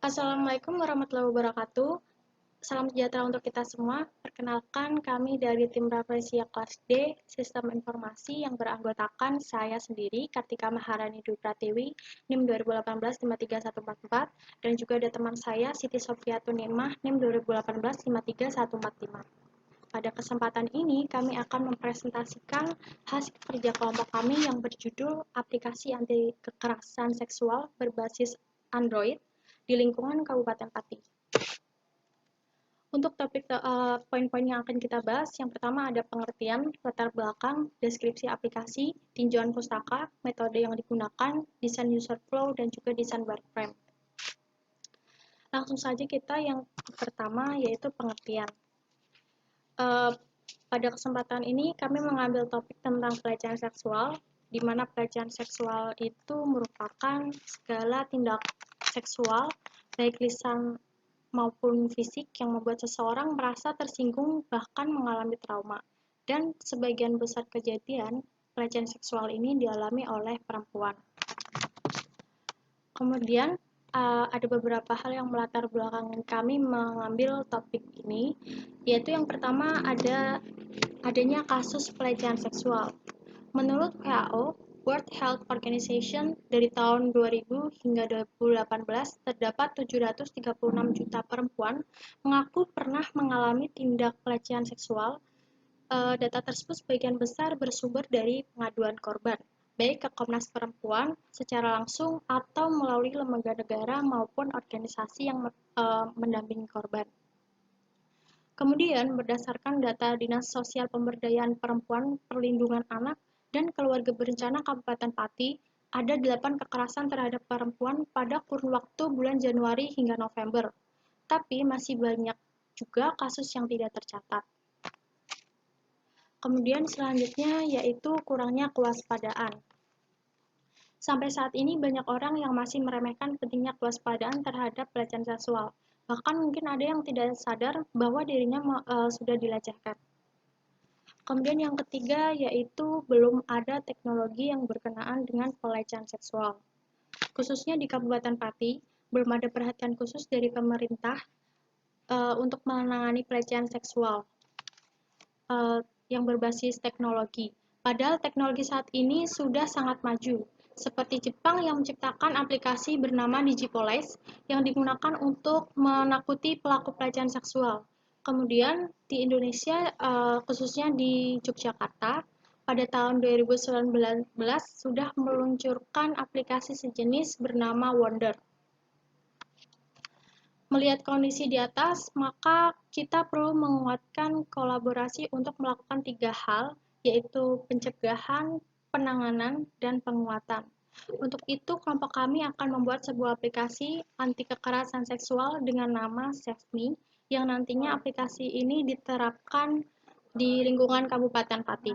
Assalamualaikum warahmatullahi wabarakatuh. Salam sejahtera untuk kita semua. Perkenalkan, kami dari tim Rafflesia kelas D, Sistem Informasi yang beranggotakan saya sendiri, Kartika Maharani Dwi Pratiwi, NIM 2018-53144, dan juga ada teman saya, Siti Sofia Tunimah, NIM 2018-53145. Pada kesempatan ini, kami akan mempresentasikan hasil kerja kelompok kami yang berjudul Aplikasi Anti Kekerasan Seksual berbasis Android di lingkungan Kabupaten Pati. Untuk topik poin-poin yang akan kita bahas, yang pertama ada pengertian, latar belakang, deskripsi aplikasi, tinjauan pustaka, metode yang digunakan, desain user flow, dan juga desain wireframe. Langsung saja kita yang pertama yaitu pengertian. Pada kesempatan ini kami mengambil topik tentang pelecehan seksual, di mana pelecehan seksual itu merupakan segala tindak seksual, baik lisan maupun fisik yang membuat seseorang merasa tersinggung bahkan mengalami trauma. Dan sebagian besar kejadian pelecehan seksual ini dialami oleh perempuan. Kemudian ada beberapa hal yang melatar belakangi kami mengambil topik ini, yaitu yang pertama adanya kasus pelecehan seksual. Menurut WHO, World Health Organization, dari tahun 2000 hingga 2018 terdapat 736 juta perempuan mengaku pernah mengalami tindak pelecehan seksual. Data tersebut sebagian besar bersumber dari pengaduan korban, baik ke Komnas Perempuan secara langsung atau melalui lembaga negara maupun organisasi yang mendampingi korban. Kemudian, berdasarkan data Dinas Sosial Pemberdayaan Perempuan, Perlindungan Anak, dan Keluarga Berencana Kabupaten Pati, ada 8 kekerasan terhadap perempuan pada kurun waktu bulan Januari hingga November. Tapi masih banyak juga kasus yang tidak tercatat. Kemudian selanjutnya yaitu kurangnya kewaspadaan. Sampai saat ini banyak orang yang masih meremehkan pentingnya kewaspadaan terhadap pelecehan seksual. Bahkan mungkin ada yang tidak sadar bahwa dirinya sudah dilecehkan. Kemudian yang ketiga yaitu belum ada teknologi yang berkenaan dengan pelecehan seksual. Khususnya di Kabupaten Pati, belum ada perhatian khusus dari pemerintah untuk menangani pelecehan seksual yang berbasis teknologi. Padahal teknologi saat ini sudah sangat maju, seperti Jepang yang menciptakan aplikasi bernama Digipolice yang digunakan untuk menakuti pelaku pelecehan seksual. Kemudian di Indonesia, khususnya di Yogyakarta, pada tahun 2019 sudah meluncurkan aplikasi sejenis bernama Wonder. Melihat kondisi di atas, maka kita perlu menguatkan kolaborasi untuk melakukan 3 hal, yaitu pencegahan, penanganan, dan penguatan. Untuk itu, kelompok kami akan membuat sebuah aplikasi anti kekerasan seksual dengan nama SafeMe, yang nantinya aplikasi ini diterapkan di lingkungan Kabupaten Pati.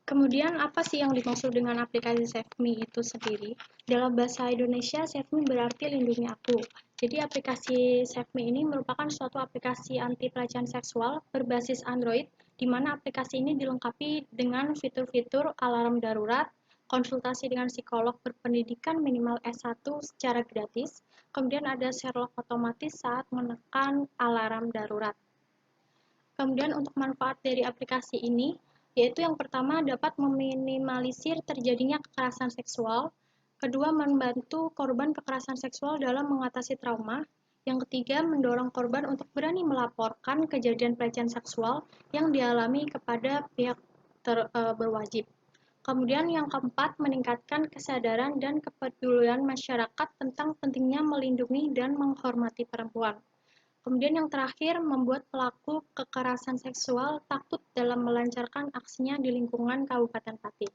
Kemudian apa sih yang dimaksud dengan aplikasi SafeMe itu sendiri? Dalam bahasa Indonesia, SafeMe berarti lindungi aku. Jadi aplikasi SafeMe ini merupakan suatu aplikasi anti pelecehan seksual berbasis Android, di mana aplikasi ini dilengkapi dengan fitur-fitur alarm darurat, konsultasi dengan psikolog berpendidikan minimal S1 secara gratis, kemudian ada Sherlock otomatis saat menekan alarm darurat. Kemudian untuk manfaat dari aplikasi ini, yaitu yang pertama dapat meminimalisir terjadinya kekerasan seksual, kedua membantu korban kekerasan seksual dalam mengatasi trauma, yang ketiga mendorong korban untuk berani melaporkan kejadian pelecehan seksual yang dialami kepada pihak berwajib. Kemudian yang keempat meningkatkan kesadaran dan kepedulian masyarakat tentang pentingnya melindungi dan menghormati perempuan. Kemudian yang terakhir, membuat pelaku kekerasan seksual takut dalam melancarkan aksinya di lingkungan Kabupaten Pati.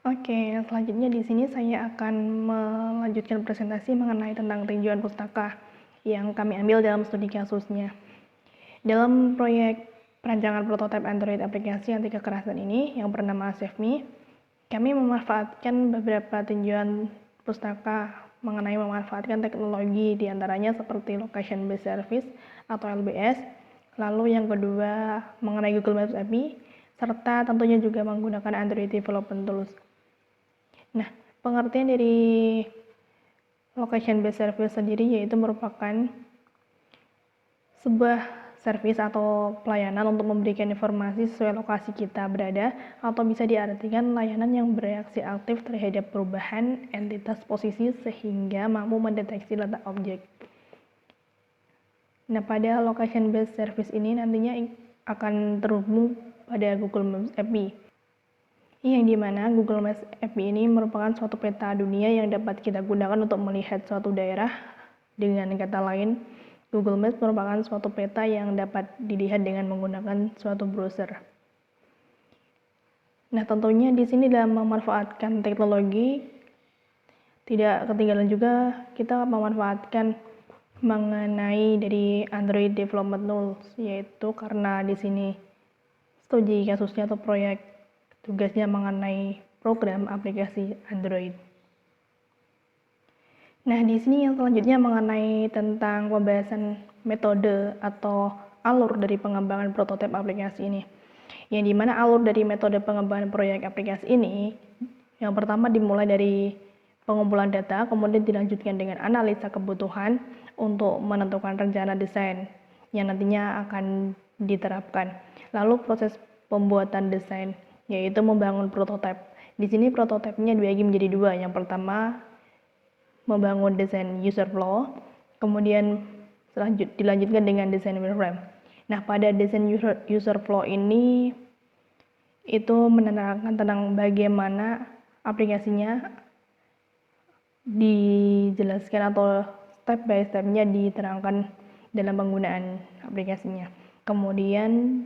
Oke, selanjutnya di sini saya akan melanjutkan presentasi mengenai tentang tinjauan pustaka yang kami ambil dalam studi kasusnya. Dalam proyek perancangan prototipe Android aplikasi anti kekerasan ini yang bernama SafeMe, Kami memanfaatkan beberapa tinjauan pustaka mengenai memanfaatkan teknologi, diantaranya seperti Location Based Service atau LBS, lalu yang kedua mengenai Google Maps API, serta tentunya juga menggunakan Android Development Tools. Nah, pengertian dari Location Based Service sendiri yaitu merupakan sebuah servis atau pelayanan untuk memberikan informasi sesuai lokasi kita berada, atau bisa diartikan layanan yang bereaksi aktif terhadap perubahan entitas posisi sehingga mampu mendeteksi letak objek. Nah, pada location based service ini nantinya akan terhubung pada Google Maps API, yang dimana Google Maps API ini merupakan suatu peta dunia yang dapat kita gunakan untuk melihat suatu daerah. Dengan kata lain, Google Maps merupakan suatu peta yang dapat dilihat dengan menggunakan suatu browser. Nah, tentunya di sini dalam memanfaatkan teknologi, tidak ketinggalan juga kita memanfaatkan mengenai dari Android Development Tools, yaitu karena di sini studi kasusnya atau proyek tugasnya mengenai program aplikasi Android. Nah, di sini yang selanjutnya mengenai tentang pembahasan metode atau alur dari pengembangan prototipe aplikasi ini. Yang dimana alur dari metode pengembangan proyek aplikasi ini, yang pertama dimulai dari pengumpulan data, kemudian dilanjutkan dengan analisa kebutuhan untuk menentukan rencana desain yang nantinya akan diterapkan. Lalu proses pembuatan desain, yaitu membangun prototipe. Di sini prototipenya dibagi menjadi dua. Yang pertama membangun desain user flow, kemudian dilanjutkan dengan desain wireframe. Nah, pada desain user flow ini itu menerangkan tentang bagaimana aplikasinya dijelaskan atau step by step-nya diterangkan dalam penggunaan aplikasinya. Kemudian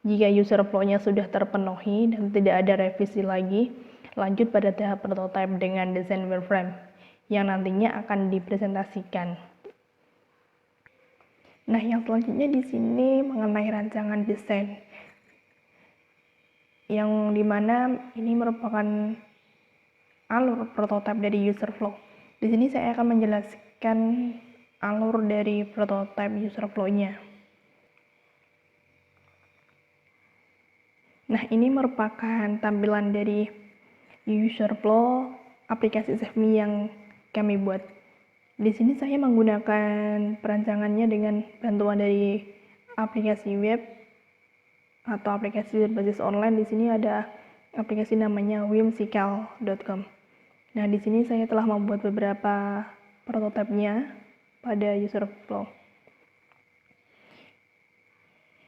jika user flow-nya sudah terpenuhi dan tidak ada revisi lagi, lanjut pada tahap prototype dengan desain wireframe yang nantinya akan dipresentasikan. Nah, yang selanjutnya di sini mengenai rancangan desain, yang dimana ini merupakan alur prototype dari user flow. Di sini saya akan menjelaskan alur dari prototype user flow-nya. Nah, ini merupakan tampilan dari user flow aplikasi SafeMe yang kami buat. Di sini saya menggunakan perancangannya dengan bantuan dari aplikasi web atau aplikasi berbasis online. Di sini ada aplikasi namanya whimsical.com. Nah, di sini saya telah membuat beberapa prototipenya pada user flow.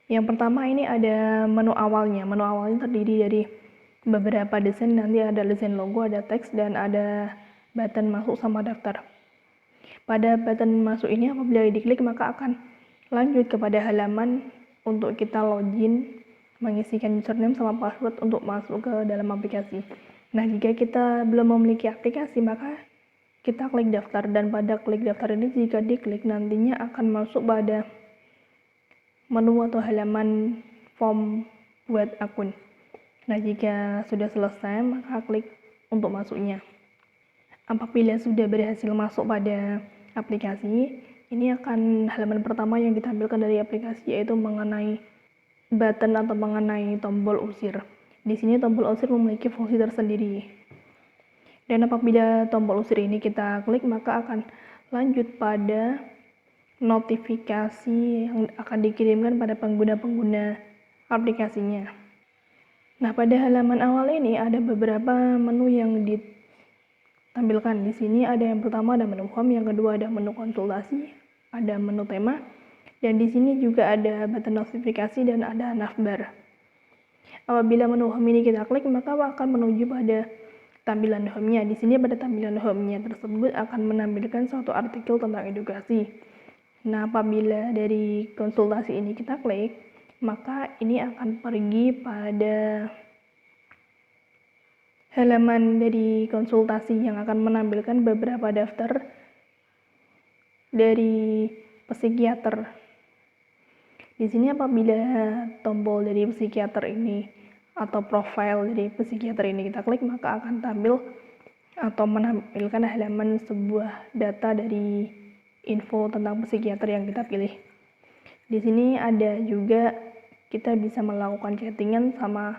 Yang pertama ini ada menu awalnya. Menu awalnya terdiri dari beberapa desain, nanti ada desain logo, ada teks, dan ada button masuk sama daftar. Pada button masuk ini apabila diklik maka akan lanjut kepada halaman untuk kita login, mengisikan username sama password untuk masuk ke dalam aplikasi. Nah, jika kita belum memiliki aplikasi maka kita klik daftar, dan pada klik daftar ini jika diklik nantinya akan masuk pada menu atau halaman form buat akun. Nah, jika sudah selesai maka klik untuk masuknya. Apabila sudah berhasil masuk pada aplikasi, ini akan halaman pertama yang ditampilkan dari aplikasi yaitu mengenai button atau mengenai tombol usir. Di sini tombol usir memiliki fungsi tersendiri. Dan apabila tombol usir ini kita klik maka akan lanjut pada notifikasi yang akan dikirimkan pada pengguna-pengguna aplikasinya. Nah, pada halaman awal ini ada beberapa menu yang ditampilkan. Di sini ada yang pertama ada menu home, yang kedua ada menu konsultasi, ada menu tema, dan di sini juga ada button notifikasi dan ada navbar. Apabila menu home ini kita klik maka akan menuju pada tampilan home-nya. Di sini pada tampilan home-nya tersebut akan menampilkan suatu artikel tentang edukasi. Nah, apabila dari konsultasi ini kita klik, maka ini akan pergi pada halaman dari konsultasi yang akan menampilkan beberapa daftar dari psikiater. Di sini apabila tombol dari psikiater ini atau profil dari psikiater ini kita klik, maka akan tampil atau menampilkan halaman sebuah data dari info tentang psikiater yang kita pilih. Di sini ada juga kita bisa melakukan chattingan sama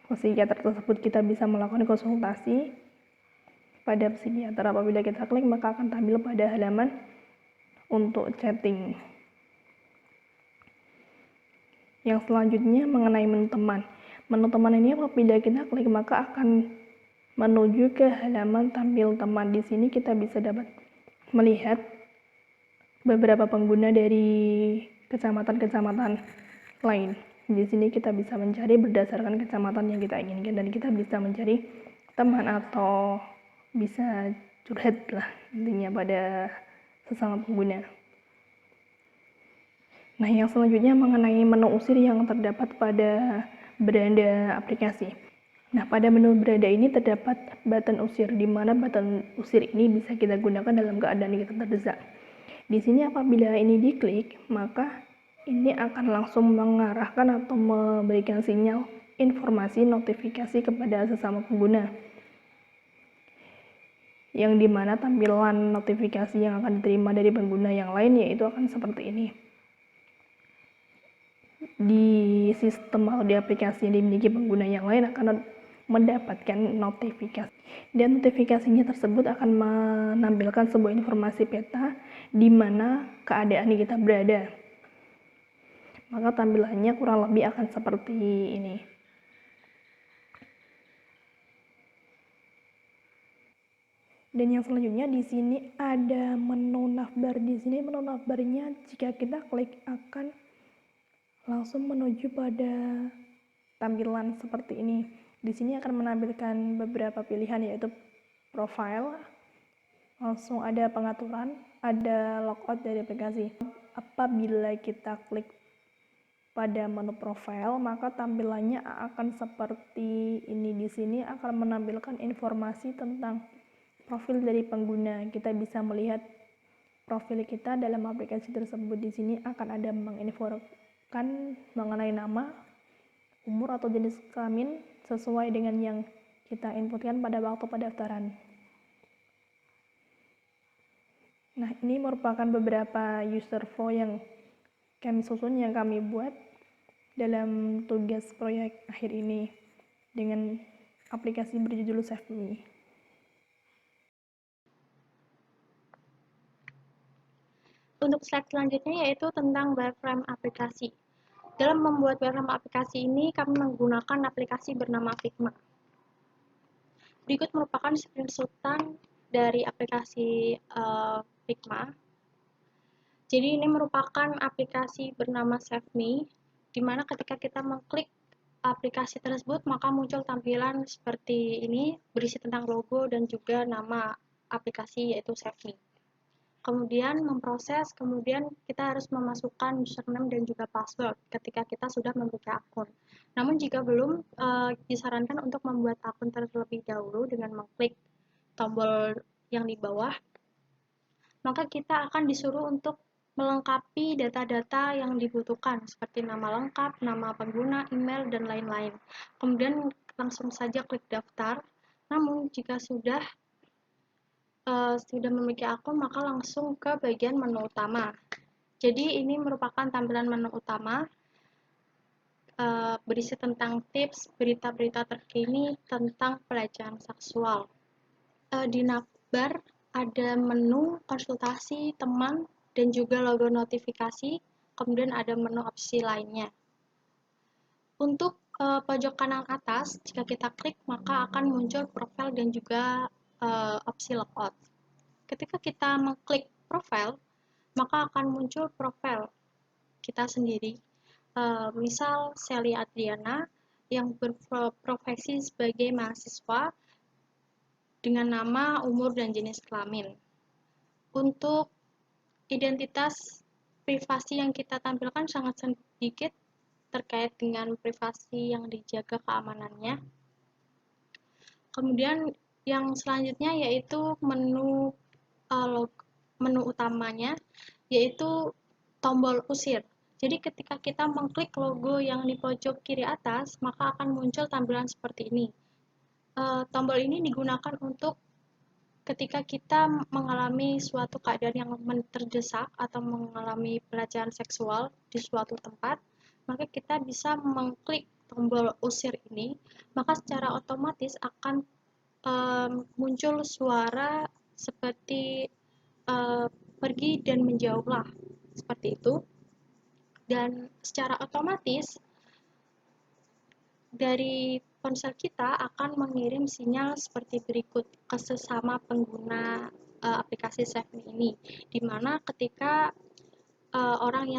psikiater tersebut, kita bisa melakukan konsultasi pada psikiater. Apabila kita klik, maka akan tampil pada halaman untuk chatting. Yang selanjutnya mengenai menu teman. Menu teman ini apabila kita klik, maka akan menuju ke halaman tampil teman. Di sini kita bisa dapat melihat beberapa pengguna dari kecamatan-kecamatan lain. Di sini kita bisa mencari berdasarkan kecamatan yang kita inginkan, dan kita bisa mencari teman atau bisa curhat lah intinya pada sesama pengguna. Nah, yang selanjutnya mengenai menu usir yang terdapat pada beranda aplikasi. Nah, pada menu beranda ini terdapat button usir, di mana button usir ini bisa kita gunakan dalam keadaan kita terdesak. Di sini apabila ini diklik, maka ini akan langsung mengarahkan atau memberikan sinyal informasi notifikasi kepada sesama pengguna, yang dimana tampilan notifikasi yang akan diterima dari pengguna yang lain yaitu akan seperti ini. Di sistem atau di aplikasi yang dimiliki pengguna yang lain akan mendapatkan notifikasi, dan notifikasinya tersebut akan menampilkan sebuah informasi peta di mana keadaan kita berada. Maka tampilannya kurang lebih akan seperti ini. Dan yang selanjutnya di sini ada menu navbar. Di sini menu navbarnya jika kita klik akan langsung menuju pada tampilan seperti ini. Di sini akan menampilkan beberapa pilihan yaitu profile, langsung ada pengaturan, ada logout dari aplikasi. Apabila kita klik pada menu profile, maka tampilannya akan seperti ini. Di sini akan menampilkan informasi tentang profil dari pengguna. Kita bisa melihat profil kita dalam aplikasi tersebut. Di sini akan ada menginfokan mengenai nama, umur atau jenis kelamin sesuai dengan yang kita inputkan pada waktu pendaftaran. Nah, ini merupakan beberapa user flow yang kami susun, yang kami buat dalam tugas proyek akhir ini dengan aplikasi berjudul SafeMe. Untuk slide selanjutnya yaitu tentang wireframe aplikasi. Dalam membuat wireframe aplikasi ini, kami menggunakan aplikasi bernama Figma. Berikut merupakan screenshotan dari aplikasi Figma. Jadi ini merupakan aplikasi bernama SafeMe, di mana ketika kita mengklik aplikasi tersebut, maka muncul tampilan seperti ini, berisi tentang logo dan juga nama aplikasi yaitu SafeMe. Kemudian memproses, kemudian kita harus memasukkan username dan juga password ketika kita sudah membuka akun. Namun jika belum, disarankan untuk membuat akun terlebih dahulu dengan mengklik tombol yang di bawah. Maka kita akan disuruh untuk melengkapi data-data yang dibutuhkan seperti nama lengkap, nama pengguna, email, dan lain-lain. Kemudian langsung saja klik daftar. Namun jika sudah memiliki akun, maka langsung ke bagian menu utama. Jadi ini merupakan tampilan menu utama, berisi tentang tips, berita-berita terkini tentang pelecehan seksual. Di navbar ada menu konsultasi teman dan juga logo notifikasi, kemudian ada menu opsi lainnya. Untuk pojok kanan atas, jika kita klik maka akan muncul profil dan juga opsi logout. Ketika kita mengklik profil, maka akan muncul profil kita sendiri. Misal Sally Adriana yang berprofesi sebagai mahasiswa dengan nama, umur, dan jenis kelamin. Untuk identitas privasi yang kita tampilkan sangat sedikit terkait dengan privasi yang dijaga keamanannya. Kemudian yang selanjutnya yaitu menu utamanya, yaitu tombol usir. Jadi ketika kita mengklik logo yang di pojok kiri atas, maka akan muncul tampilan seperti ini. Tombol ini digunakan untuk ketika kita mengalami suatu keadaan yang terdesak atau mengalami pelecehan seksual di suatu tempat, maka kita bisa mengklik tombol usir ini, maka secara otomatis akan muncul suara seperti pergi dan menjauhlah, seperti itu. Dan secara otomatis dari ponsel kita akan mengirim sinyal seperti berikut ke sesama pengguna aplikasi SafeMe ini, di mana ketika orang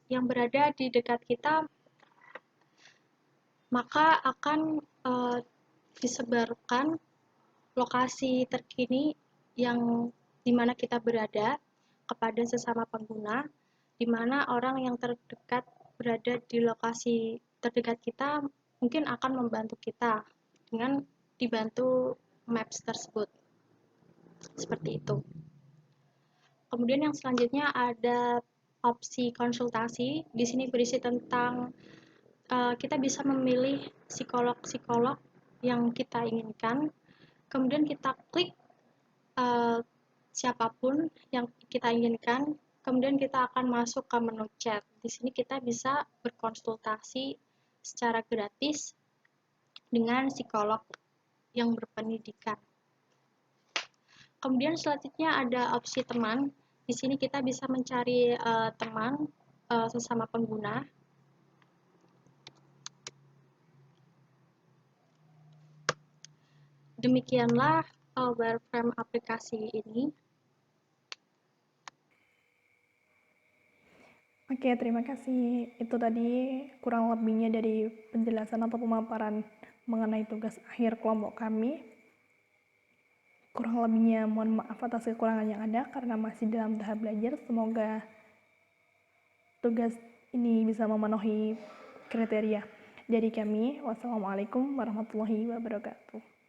yang berada di dekat kita, maka akan disebarkan lokasi terkini yang di mana kita berada kepada sesama pengguna, di mana orang yang terdekat berada di lokasi terdekat kita mungkin akan membantu kita dengan dibantu maps tersebut. Seperti itu. Kemudian yang selanjutnya ada opsi konsultasi. Di sini berisi tentang kita bisa memilih psikolog-psikolog yang kita inginkan. Kemudian kita klik siapapun yang kita inginkan. Kemudian kita akan masuk ke menu chat. Di sini kita bisa berkonsultasi secara gratis dengan psikolog yang berpendidikan. Kemudian selanjutnya ada opsi teman. Di sini kita bisa mencari teman sesama pengguna. Demikianlah wireframe aplikasi ini. Oke, terima kasih. Itu tadi kurang lebihnya dari penjelasan atau pemaparan mengenai tugas akhir kelompok kami. Kurang lebihnya mohon maaf atas kekurangan yang ada karena masih dalam tahap belajar. Semoga tugas ini bisa memenuhi kriteria dari kami. Wassalamualaikum warahmatullahi wabarakatuh.